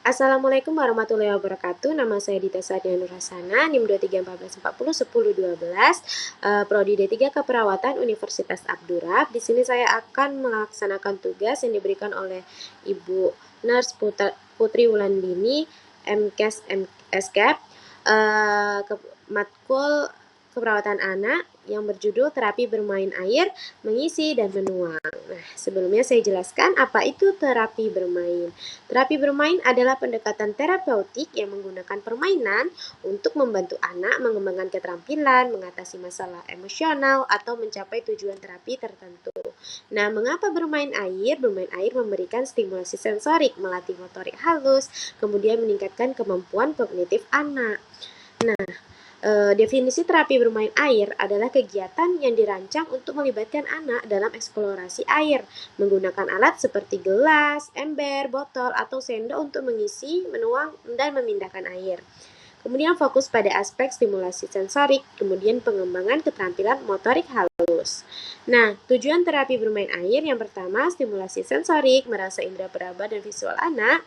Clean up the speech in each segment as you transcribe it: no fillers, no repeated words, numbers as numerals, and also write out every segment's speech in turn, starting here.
Assalamualaikum warahmatullahi wabarakatuh. Nama saya Dita Sadia Nurhasana, NIM 2314401012, Prodi D3 Keperawatan Universitas Abdurrahman. Di sini saya akan melaksanakan tugas yang diberikan oleh Ibu Nurse Putri Wulandini, MKes MSCAP, matkul keperawatan anak yang berjudul terapi bermain air, mengisi dan menuang. Nah, sebelumnya saya jelaskan apa itu terapi bermain. Terapi bermain adalah pendekatan terapeutik yang menggunakan permainan untuk membantu anak mengembangkan keterampilan, mengatasi masalah emosional, atau mencapai tujuan terapi tertentu. Nah, mengapa bermain air? Bermain air memberikan stimulasi sensorik, melatih motorik halus, kemudian meningkatkan kemampuan kognitif anak. Nah, definisi terapi bermain air adalah kegiatan yang dirancang untuk melibatkan anak dalam eksplorasi air, menggunakan alat seperti gelas, ember, botol, atau sendok untuk mengisi, menuang, dan memindahkan air. Kemudian fokus pada aspek stimulasi sensorik, kemudian pengembangan keterampilan motorik halus. Nah, tujuan terapi bermain air yang pertama, stimulasi sensorik, merasa indera peraba dan visual anak.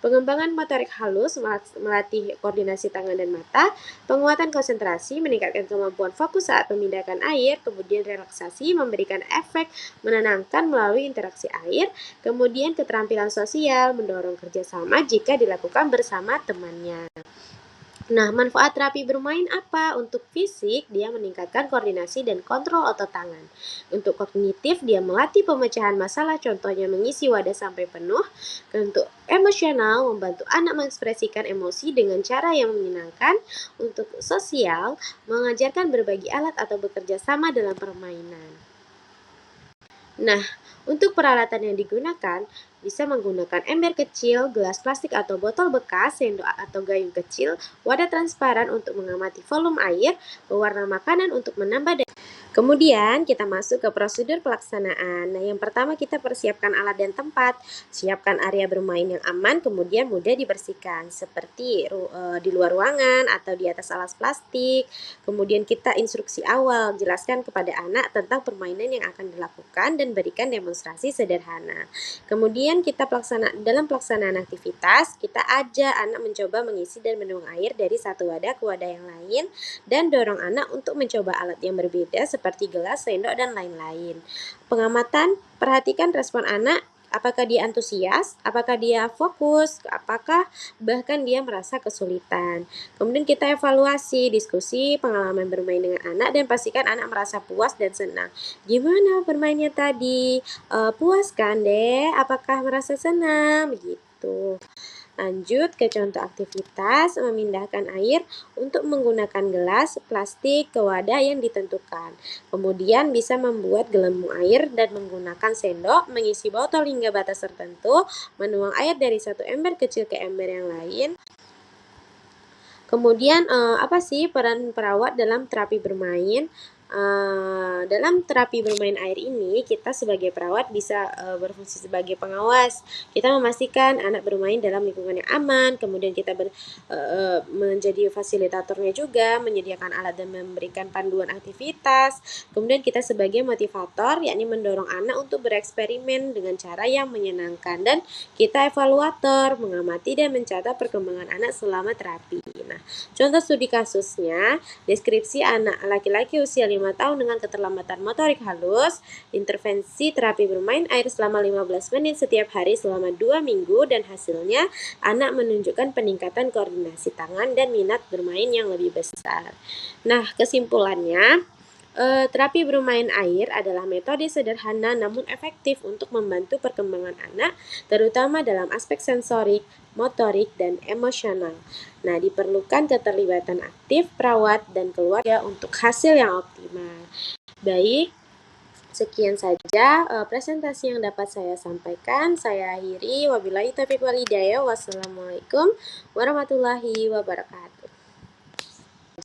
Pengembangan motorik halus, melatih koordinasi tangan dan mata, penguatan konsentrasi, meningkatkan kemampuan fokus saat memindahkan air, kemudian relaksasi, memberikan efek menenangkan melalui interaksi air, kemudian keterampilan sosial, mendorong kerjasama jika dilakukan bersama temannya. Nah, manfaat terapi bermain apa? Untuk fisik, dia meningkatkan koordinasi dan kontrol otot tangan. Untuk kognitif, dia melatih pemecahan masalah, contohnya mengisi wadah sampai penuh. Untuk emosional, membantu anak mengekspresikan emosi dengan cara yang menyenangkan. Untuk sosial, mengajarkan berbagi alat atau bekerja sama dalam permainan. Nah, untuk peralatan yang digunakan, bisa menggunakan ember kecil, gelas plastik atau botol bekas, sendok atau gayung kecil, wadah transparan untuk mengamati volume air, pewarna makanan untuk menambah. Kemudian kita masuk ke prosedur pelaksanaan. Nah, yang pertama kita persiapkan alat dan tempat. Siapkan area bermain yang aman, kemudian mudah dibersihkan, seperti di luar ruangan atau di atas alas plastik. Kemudian kita instruksi awal, jelaskan kepada anak tentang permainan yang akan dilakukan dan berikan demonstrasi sederhana. Kemudian kita dalam pelaksanaan aktivitas, kita ajak anak mencoba mengisi dan menuang air dari satu wadah ke wadah yang lain, dan dorong anak untuk mencoba alat yang berbeda seperti gelas, sendok, dan lain-lain. Pengamatan, perhatikan respon anak, apakah dia antusias, apakah dia fokus, apakah bahkan dia merasa kesulitan. Kemudian kita evaluasi, diskusi pengalaman bermain dengan anak, dan pastikan anak merasa puas dan senang. Gimana bermainnya tadi? Puas kan, Dek? Apakah merasa senang? Begitu. Lanjut ke contoh aktivitas, memindahkan air untuk menggunakan gelas plastik ke wadah yang ditentukan. Kemudian bisa membuat gelembung air dan menggunakan sendok, mengisi botol hingga batas tertentu, menuang air dari satu ember kecil ke ember yang lain. Kemudian apa sih peran perawat dalam terapi bermain? Dalam terapi bermain air ini, kita sebagai perawat bisa berfungsi sebagai pengawas. Kita memastikan anak bermain dalam lingkungan yang aman, kemudian kita menjadi fasilitatornya juga, menyediakan alat dan memberikan panduan aktivitas. Kemudian kita sebagai motivator, yakni mendorong anak untuk bereksperimen dengan cara yang menyenangkan. Dan kita evaluator, mengamati dan mencatat perkembangan anak selama terapi. Nah, contoh studi kasusnya, deskripsi anak laki-laki usia 5 tahun dengan keterlambatan motorik halus, intervensi terapi bermain air selama 15 menit setiap hari selama 2 minggu, dan hasilnya anak menunjukkan peningkatan koordinasi tangan dan minat bermain yang lebih besar. Nah, kesimpulannya, terapi bermain air adalah metode sederhana namun efektif untuk membantu perkembangan anak, terutama dalam aspek sensorik, motorik, dan emosional. Nah, diperlukan keterlibatan aktif perawat dan keluarga untuk hasil yang optimal. Baik, sekian saja presentasi yang dapat saya sampaikan. Saya akhiri, wabillahi taufiq wal hidayah. Wassalamualaikum warahmatullahi wabarakatuh.